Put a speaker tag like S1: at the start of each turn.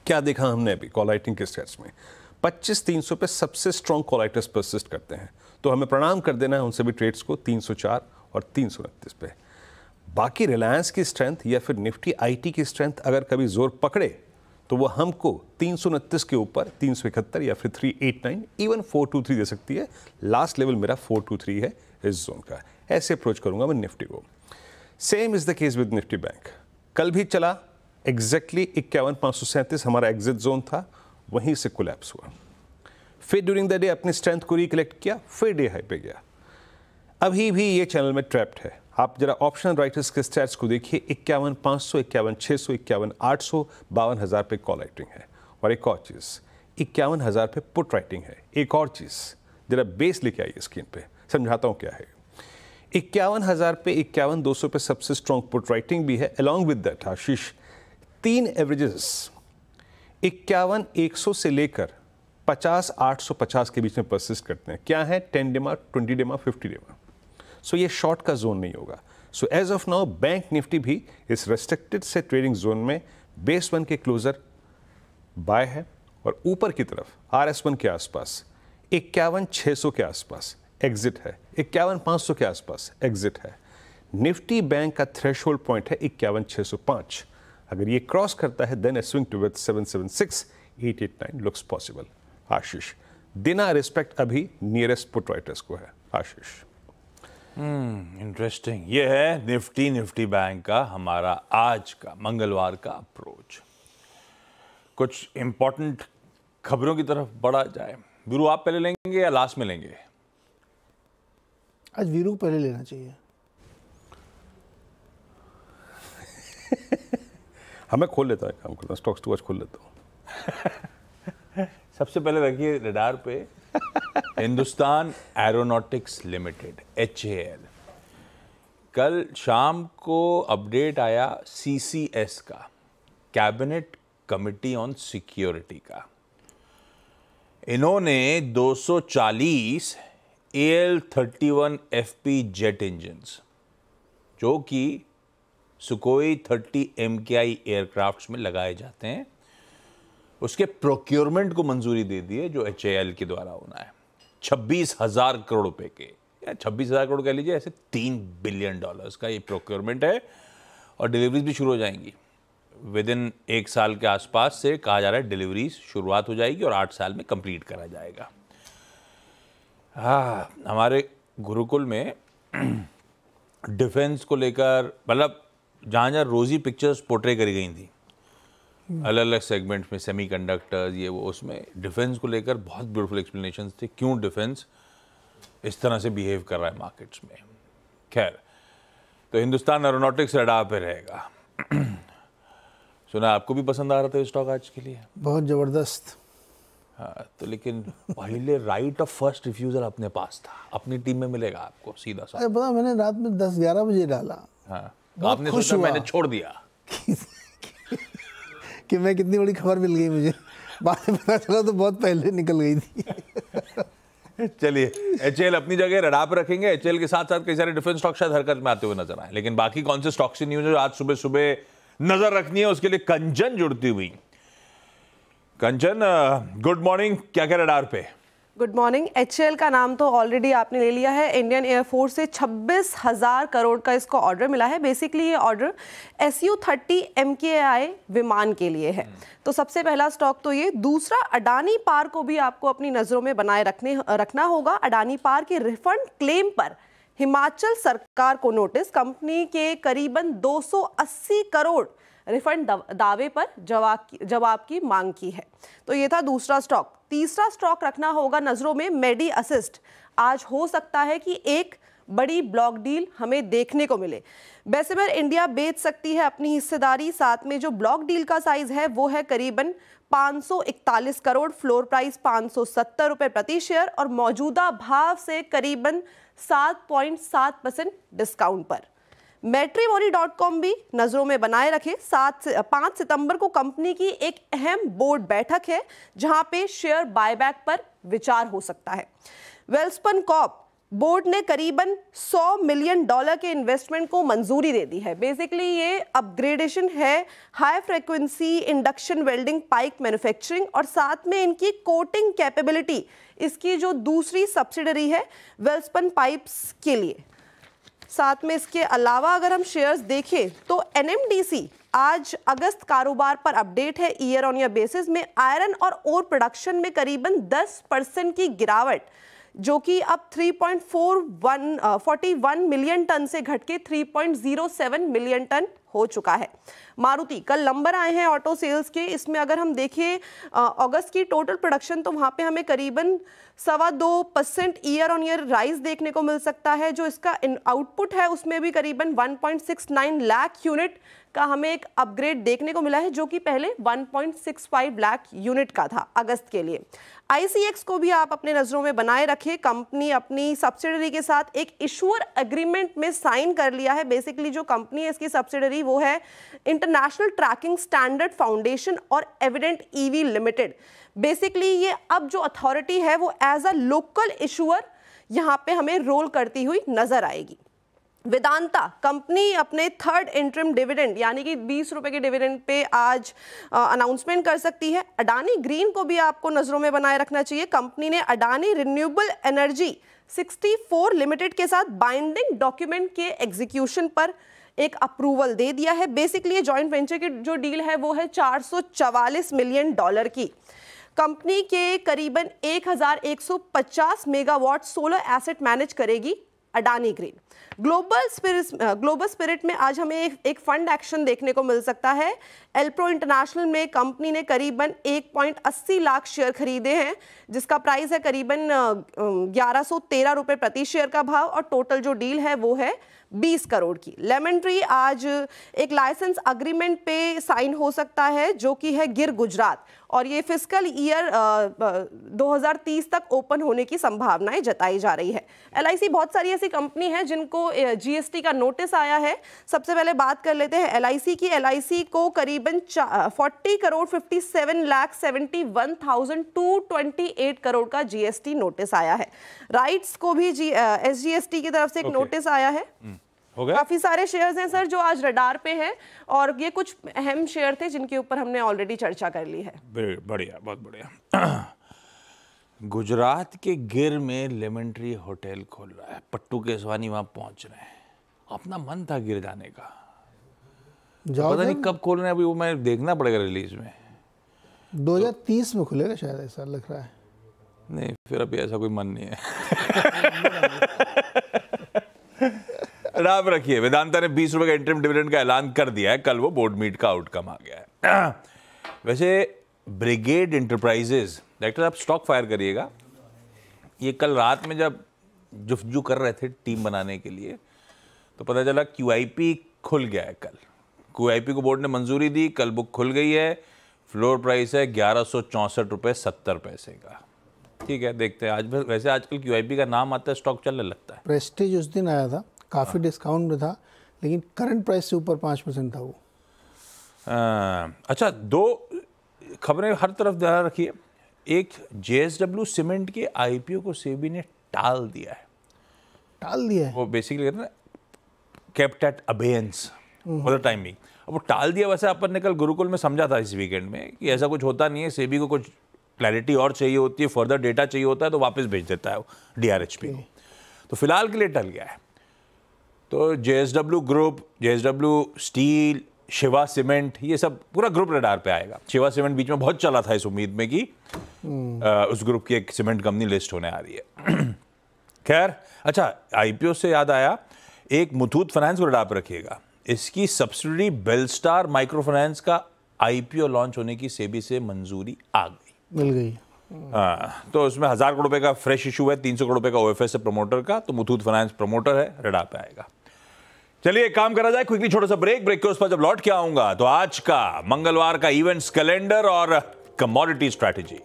S1: क्या देखा हमने अभी कॉल राइटिंग के स्टेट्स में? 25,300 पे सबसे स्ट्रॉन्ग कॉल राइटर्स परसिस्ट करते हैं, तो हमें प्रणाम कर देना है उन सभी ट्रेड्स को 304 और 329 पे। बाकी रिलायंस की स्ट्रेंथ या फिर निफ्टी आईटी की स्ट्रेंथ अगर कभी जोर पकड़े तो वो हमको 329 के ऊपर 371 या फिर 389 इवन 423 दे सकती है। लास्ट लेवल मेरा 423 है इस जोन का। ऐसे अप्रोच करूंगा मैं निफ्टी को। Same is the case with Nifty bank. कल भी चला एग्जैक्टली 51,537 हमारा एग्जिट जोन था, वहीं से कोलैप्स हुआ। फिर ड्यूरिंग द डे अपनी स्ट्रेंथ को रिकलेक्ट किया, फिर डे हाई पे गया। अभी भी ये चैनल में ट्रैप्ड है। आप जरा ऑप्शनल राइटर्स के स्टैट्स को देखिए, 51,500, 51,600, 51,800, 52,000 पे कॉल राइटिंग है। और एक और चीज़, 51,000 पे पुट राइटिंग है। एक और चीज़ जरा बेस लेके आइए स्क्रीन पे, समझाता हूँ क्या है। 51,000 पे 51,200 पे सबसे स्ट्रॉन्ग पुट राइटिंग भी है। Along with that Ashish 3 averages 51,100 से लेकर 50,850 के बीच में परसिस्ट करते हैं। क्या है? 10 डेमा, 20 डेमा, 50 डेमा। सो ये शॉर्ट का जोन नहीं होगा। So as of now bank Nifty भी इस रेस्ट्रिक्टेड से ट्रेडिंग जोन में बेस 1 के क्लोजर बाय है और ऊपर की तरफ RS1 के आसपास 51,600 के आसपास एग्जिट है, 51,500 के आसपास एग्जिट है। निफ्टी बैंक का थ्रेशोल्ड पॉइंट है 51,605। अगर ये क्रॉस करता है then swing towards 776,889 looks possible. Ashish, देना रिस्पेक्ट अभी नियरेस्ट पुट राइटर्स को है। आशीष,
S2: इंटरेस्टिंग। ये है निफ्टी बैंक का हमारा आज का मंगलवार का अप्रोच। कुछ इंपॉर्टेंट खबरों की तरफ बढ़ा जाए। वीरू, आप पहले लेंगे या लास्ट में लेंगे?
S3: आज वीरू को पहले लेना चाहिए।
S1: हमें खोल लेता है, काम करता हूँ, स्टॉक्स टू वॉच खोल लेता हूँ।
S2: सबसे पहले रखिए रडार पे हिंदुस्तान एरोनॉटिक्स लिमिटेड HAL। कल शाम को अपडेट आया CCS का, कैबिनेट कमिटी ऑन सिक्योरिटी का। इन्होंने 240 AL-31FP जेट इंजन्स, जो कि सुकोई 30 MKI एयरक्राफ्ट्स में लगाए जाते हैं, उसके प्रोक्योरमेंट को मंजूरी दे दी है, जो HAL के द्वारा होना है। 26,000 करोड़ रुपए के, या 26,000 करोड़ कह लीजिए, ऐसे $3 बिलियन का ये प्रोक्योरमेंट है। और डिलीवरीज भी शुरू हो जाएंगी विद इन 1 साल के आसपास से कहा जा रहा है। डिलीवरीज शुरुआत हो जाएगी और 8 साल में कंप्लीट करा जाएगा। हाँ, हमारे गुरुकुल में डिफेंस को लेकर, मतलब जहाँ जहाँ रोजी पिक्चर्स पोर्ट्रे करी गई थी अलग अलग सेगमेंट्स में, सेमीकंडक्टर्स ये वो, उसमें डिफेंस को लेकर बहुत ब्यूटीफुल एक्सप्लेनेशंस थे, क्यों डिफेंस इस तरह से बिहेव कर रहा है मार्केट्स में। खैर, तो हिंदुस्तान एरोनॉटिक्स रडार पे रहेगा। सुना आपको भी पसंद आ रहा था स्टॉक आज के लिए?
S3: बहुत ज़बरदस्त।
S2: हाँ, तो लेकिन पहले राइट ऑफ फर्स्ट रिफ्यूजल अपने पास था, अपनी टीम में मिलेगा आपको सीधा सा।
S3: अरे पता, मैंने रात में 10-11 बजे डाला।
S2: हाँ, तो आपने सोचा मैंने छोड़ दिया
S3: कि मैं कितनी बड़ी खबर मिल गई मुझे। बाद में पता चला तो बहुत पहले निकल गई थी।
S2: चलिए, HAL अपनी जगह रडार पर रखेंगे। HAL के साथ साथ कई सारे डिफेंस स्टॉक शायद हरकत में आते हुए नजर आए, लेकिन बाकी कौन से स्टॉक से न्यूज है आज सुबह सुबह नजर रखनी है, उसके लिए कंचन जुड़ती हुई। कंचन, गुड मॉर्निंग, क्या क्या रडार पे?
S4: Good morning. HAL का नाम तो ऑलरेडी आपने ले लिया है। इंडियन एयरफोर्स से 26,000 करोड़ का इसको ऑर्डर मिला है। बेसिकली ये ऑर्डर Su-30 MKI विमान के लिए है। तो सबसे पहला स्टॉक तो ये। दूसरा, अडानी पार को भी आपको अपनी नज़रों में बनाए रखना होगा। अडानी पार के रिफंड क्लेम पर हिमाचल सरकार को नोटिस। कंपनी के करीबन 280 करोड़ रिफंड दावे पर जवाब की मांग की है। तो ये था दूसरा स्टॉक। तीसरा स्टॉक रखना होगा नजरों में, मेडी असिस्ट। आज हो सकता है कि एक बड़ी ब्लॉक डील हमें देखने को मिले। बेसिबर इंडिया बेच सकती है अपनी हिस्सेदारी। साथ में जो ब्लॉक डील का साइज है वो है करीबन 541 करोड़, फ्लोर प्राइस 570 रुपए प्रति शेयर और मौजूदा भाव से करीबन 7.7% डिस्काउंट पर। Matrimony.com भी नजरों में बनाए रखें। 5 सितंबर को कंपनी की एक अहम बोर्ड बैठक है, जहां पे शेयर बायबैक पर विचार हो सकता है। वेल्सपन कॉर्प बोर्ड ने करीबन $100 मिलियन के इन्वेस्टमेंट को मंजूरी दे दी है। बेसिकली ये अपग्रेडेशन है high frequency induction welding pipe manufacturing और साथ में इनकी कोटिंग कैपेबिलिटी इसकी जो दूसरी सब्सिडरी है वेल्सपन पाइप्स के लिए। साथ में इसके अलावा अगर हम शेयर्स देखें तो NMDC आज अगस्त कारोबार पर अपडेट है ईयर ऑन ईयर बेसिस में आयरन और ओर प्रोडक्शन में करीबन 10% की गिरावट जो कि अब 3.41 मिलियन टन से घट के 3.07 मिलियन टन हो चुका है। मारुति कल नंबर आए हैं ऑटो सेल्स के, इसमें अगर हम देखें अगस्त की टोटल प्रोडक्शन तो वहाँ पे हमें करीबन 2.25% ईयर ऑन ईयर राइज देखने को मिल सकता है। जो इसका आउटपुट है उसमें भी करीबन 1.69 लाख यूनिट का हमें एक अपग्रेड देखने को मिला है जो कि पहले 1.65 लाख यूनिट का था अगस्त के लिए। ICX को भी आप अपने नज़रों में बनाए रखें। कंपनी अपनी सब्सिडरी के साथ एक इशूअर एग्रीमेंट में साइन कर लिया है। बेसिकली जो कंपनी है इसकी सब्सिडरी वो है इंटरनेशनल ट्रैकिंग स्टैंडर्ड फाउंडेशन और एविडेंट EV लिमिटेड। बेसिकली ये अब जो अथॉरिटी है वो एज अ लोकल इशूअर यहाँ पे हमें रोल करती हुई नजर आएगी। वेदांता कंपनी अपने थर्ड इंटरिम डिविडेंड यानी कि 20 रुपए के डिविडेंड पे आज अनाउंसमेंट कर सकती है। अडानी ग्रीन को भी आपको नजरों में बनाए रखना चाहिए। कंपनी ने अडानी रिन्यूएबल एनर्जी 64 लिमिटेड के साथ बाइंडिंग डॉक्यूमेंट के एग्जीक्यूशन पर एक अप्रूवल दे दिया है। बेसिकली ये जॉइंट वेंचर की जो डील है वो है $444 मिलियन की। कंपनी के करीबन 1150 मेगावाट सोलर एसेट मैनेज करेगी अडानी ग्रीन। ग्लोबल स्पिरिट में आज हमें एक फंड एक्शन देखने को मिल सकता है। एल्प्रो इंटरनेशनल में कंपनी ने करीबन 1.80 लाख शेयर खरीदे हैं जिसका प्राइस है करीबन 1113 रुपए प्रति शेयर का भाव और टोटल जो डील है वो है 20 करोड़ की। लेमन ट्री आज एक लाइसेंस एग्रीमेंट पे साइन हो सकता है जो कि है गिर गुजरात और ये फिस्कल ईयर 2030 तक ओपन होने की संभावनाएं जताई जा रही है। LIC बहुत सारी ऐसी कंपनी है जिनको GST का नोटिस आया है। सबसे पहले बात कर लेते हैं LIC की। LIC को करीबन 40,57,71,228 करोड़ का GST नोटिस आया है। राइट्स को भी SGST की तरफ से एक नोटिस आया है। काफी सारे शेयर्स हैं सर जो आज रडार पे हैं और ये कुछ अहम शेयर थे जिनके ऊपर हमने ऑलरेडी चर्चा कर ली है।
S2: बढ़िया, बहुत बढ़िया। गुजरात के गिर में लेमन ट्री होटल खोल रहा है, पट्टू केसवानी वहां पहुंच रहे हैं। अपना मन था गिर जाने का, पता नहीं कब खोल रहे हैं, अभी वो मैं देखना पड़ेगा रिलीज में।
S3: 2030 में खुलेगा शायद, ऐसा लग रहा है।
S2: नहीं, फिर अभी ऐसा कोई मन नहीं है। राम रखिए। वेदांता ने 20 रुपए का इंटरिम डिविडेंड का ऐलान कर दिया है। कल वो बोर्ड मीट का आउटकम आ गया है। वैसे ब्रिगेड इंटरप्राइजेज डायरेक्टर आप स्टॉक फायर करिएगा। ये कल रात में जब जुफ्जू कर रहे थे टीम बनाने के लिए तो पता चला QIP खुल गया है। कल QIP को बोर्ड ने मंजूरी दी, कल बुक खुल गई है। फ्लोर प्राइस है 1164 रुपये 70 पैसे का। ठीक है, देखते हैं आज। वैसे आजकल QIP का नाम आता है स्टॉक चलने लगता है।
S3: प्रेस्टीज उस दिन आया था, काफ़ी डिस्काउंट में था, लेकिन करंट प्राइस से ऊपर 5% था वो।
S2: अच्छा, दो खबरें हर तरफ ध्यान रखिए। एक, JSW सीमेंट के IPO को सेबी ने टाल दिया है।
S3: टाल दिया है?
S2: वो बेसिकली कहते हैं ना, kept at abeyance for the time being. अब वो टाल दिया। वैसे अपन ने कल गुरुकुल में समझा था इस वीकेंड में कि ऐसा कुछ होता नहीं है, सेबी को कुछ क्लैरिटी और चाहिए होती है, फर्दर डेटा चाहिए होता है तो वापस भेज देता है वो DRHP को। तो फिलहाल के लिए टल गया है। तो JSW group, JSW steel, Shiva cement, ये सब पूरा ग्रुप रडार पे आएगा। शिवा सीमेंट बीच में बहुत चला था इस उम्मीद में कि उस ग्रुप की एक सीमेंट कंपनी लिस्ट होने आ रही है। खैर, अच्छा, IPO से याद आया, एक मुथूट फाइनेंस को रडार पे रखिएगा। इसकी सब्सिडरी बेलस्टार माइक्रो फाइनेंस का IPO लॉन्च होने की सेबी से मंजूरी आ गई,
S3: मिल गई।
S2: तो उसमें 1000 करोड़ रुपए का फ्रेश इशू है, 300 करोड़ रुपए का OFS है प्रमोटर का। तो मुथूट फाइनेंस प्रमोटर है, रडार पे आएगा। चलिए एक काम करा जाए, क्विकली छोटा सा ब्रेक के उस पर जब लौट के आऊंगा तो आज का मंगलवार का इवेंट्स कैलेंडर और कमोडिटी स्ट्रैटेजी।